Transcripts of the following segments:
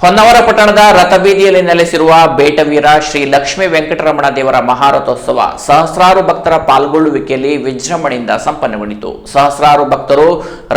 ಹೊನ್ನಾವರ ಪಟ್ಟಣದ ರಥಬೀದಿಯಲ್ಲಿ ನೆಲೆಸಿರುವ ಬೇಟವೀರ ಶ್ರೀ ಲಕ್ಷ್ಮೀ ವೆಂಕಟರಮಣ ದೇವರ ಮಹಾರಥೋತ್ಸವ ಸಹಸ್ರಾರು ಭಕ್ತರ ಪಾಲ್ಗೊಳ್ಳುವಿಕೆಯಲ್ಲಿ ವಿಜೃಂಭಣೆಯಿಂದ ಸಂಪನ್ನಗೊಂಡಿತು. ಸಹಸ್ರಾರು ಭಕ್ತರು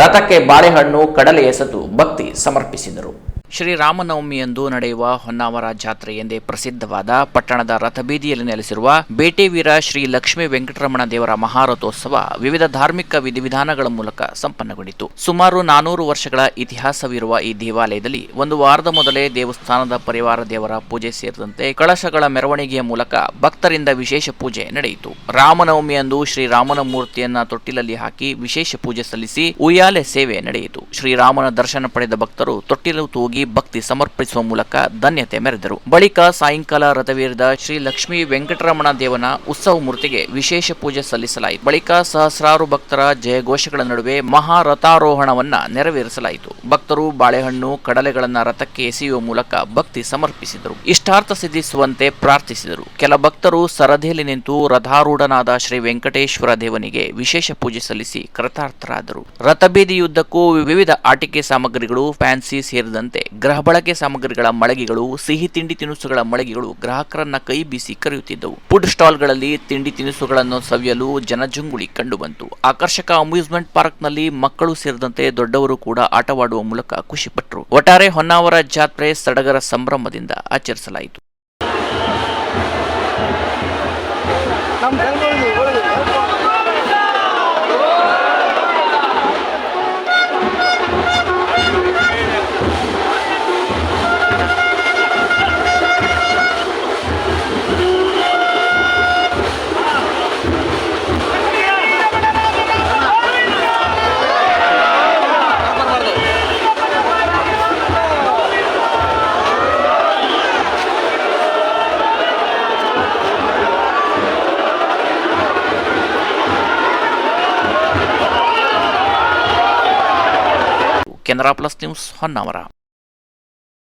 ರಥಕ್ಕೆ ಬಾಳೆಹಣ್ಣು, ಕಡಲೆ ಎಸೆದು ಭಕ್ತಿ ಸಮರ್ಪಿಸಿದರು. ಶ್ರೀರಾಮನವಮಿಯಂದು ನಡೆಯುವ ಹೊನ್ನಾವರ ಜಾತ್ರೆ ಎಂದೇ ಪ್ರಸಿದ್ಧವಾದ ಪಟ್ಟಣದ ರಥಬೀದಿಯಲ್ಲಿ ನೆಲೆಸಿರುವ ಬೇಟೆವೀರ ಶ್ರೀ ಲಕ್ಷ್ಮೀ ವೆಂಕಟರಮಣ ದೇವರ ಮಹಾರಥೋತ್ಸವ ವಿವಿಧ ಧಾರ್ಮಿಕ ವಿಧಿವಿಧಾನಗಳ ಮೂಲಕ ಸಂಪನ್ನಗೊಂಡಿತು. ಸುಮಾರು 400 ವರ್ಷಗಳ ಇತಿಹಾಸವಿರುವ ಈ ದೇವಾಲಯದಲ್ಲಿ ಒಂದು ವಾರದ ಮೊದಲೇ ದೇವಸ್ಥಾನದ ಪರಿವಾರ ದೇವರ ಪೂಜೆ ಸೇರಿದಂತೆ ಕಳಶಗಳ ಮೆರವಣಿಗೆಯ ಮೂಲಕ ಭಕ್ತರಿಂದ ವಿಶೇಷ ಪೂಜೆ ನಡೆಯಿತು. ರಾಮನವಮಿಯಂದು ಶ್ರೀರಾಮನ ಮೂರ್ತಿಯನ್ನ ತೊಟ್ಟಿಲಲ್ಲಿ ಹಾಕಿ ವಿಶೇಷ ಪೂಜೆ ಸಲ್ಲಿಸಿ ಉಯ್ಯಾಲೆ ಸೇವೆ ನಡೆಯಿತು. ಶ್ರೀರಾಮನ ದರ್ಶನ ಪಡೆದ ಭಕ್ತರು ತೊಟ್ಟಿಲು ತೂಗಿ ಭಕ್ತಿ ಸಮರ್ಪಿಸುವ ಮೂಲಕ ಧನ್ಯತೆ ಮೆರೆದರು. ಬಳಿಕ ಸಾಯಂಕಾಲ ರಥವೇರಿದ ಶ್ರೀ ಲಕ್ಷ್ಮೀ ವೆಂಕಟರಮಣ ದೇವನ ಉತ್ಸವ ಮೂರ್ತಿಗೆ ವಿಶೇಷ ಪೂಜೆ ಸಲ್ಲಿಸಲಾಯಿತು. ಬಳಿಕ ಸಹಸ್ರಾರು ಭಕ್ತರ ಜಯಘೋಷಗಳ ನಡುವೆ ಮಹಾರಥಾರೋಹಣವನ್ನ ನೆರವೇರಿಸಲಾಯಿತು. ಭಕ್ತರು ಬಾಳೆಹಣ್ಣು, ಕಡಲೆಗಳನ್ನ ರಥಕ್ಕೆ ಎಸೆಯುವ ಮೂಲಕ ಭಕ್ತಿ ಸಮರ್ಪಿಸಿದರು. ಇಷ್ಟಾರ್ಥ ಸಿದ್ಧಿಸುವಂತೆ ಪ್ರಾರ್ಥಿಸಿದರು. ಕೆಲ ಭಕ್ತರು ಸರದಿಯಲ್ಲಿ ನಿಂತು ರಥಾರೂಢನಾದ ಶ್ರೀ ವೆಂಕಟೇಶ್ವರ ದೇವನಿಗೆ ವಿಶೇಷ ಪೂಜೆ ಸಲ್ಲಿಸಿ ಕೃತಾರ್ಥರಾದರು. ರಥಬೀದಿಯುದ್ದಕ್ಕೂ ವಿವಿಧ ಆಟಿಕೆ ಸಾಮಗ್ರಿಗಳು, ಫ್ಯಾನ್ಸಿ ಸೇರಿದಂತೆ ಗೃಹ ಬಳಕೆ ಸಾಮಗ್ರಿಗಳ ಮಳಿಗೆಗಳು, ಸಿಹಿ ತಿಂಡಿ ತಿನಿಸುಗಳ ಮಳಿಗೆಗಳು ಗ್ರಾಹಕರನ್ನ ಕೈ ಬೀಸಿ ಕರೆಯುತ್ತಿದ್ದವು. ಫುಡ್ ಸ್ಟಾಲ್ಗಳಲ್ಲಿ ತಿಂಡಿ ತಿನಿಸುಗಳನ್ನು ಸವಿಯಲು ಜನಜಂಗುಳಿ ಕಂಡುಬಂತು. ಆಕರ್ಷಕ ಅಮ್ಯೂಸ್ಮೆಂಟ್ ಪಾರ್ಕ್ನಲ್ಲಿ ಮಕ್ಕಳು ಸೇರಿದಂತೆ ದೊಡ್ಡವರು ಕೂಡ ಆಟವಾಡುವ ಮೂಲಕ ಖುಷಿಪಟ್ಟರು. ಒಟ್ಟಾರೆ ಹೊನ್ನಾವರ ಜಾತ್ರೆ ಸಡಗರ ಸಂಭ್ರಮದಿಂದ ಆಚರಿಸಲಾಯಿತು. Canara plus news Honnavar.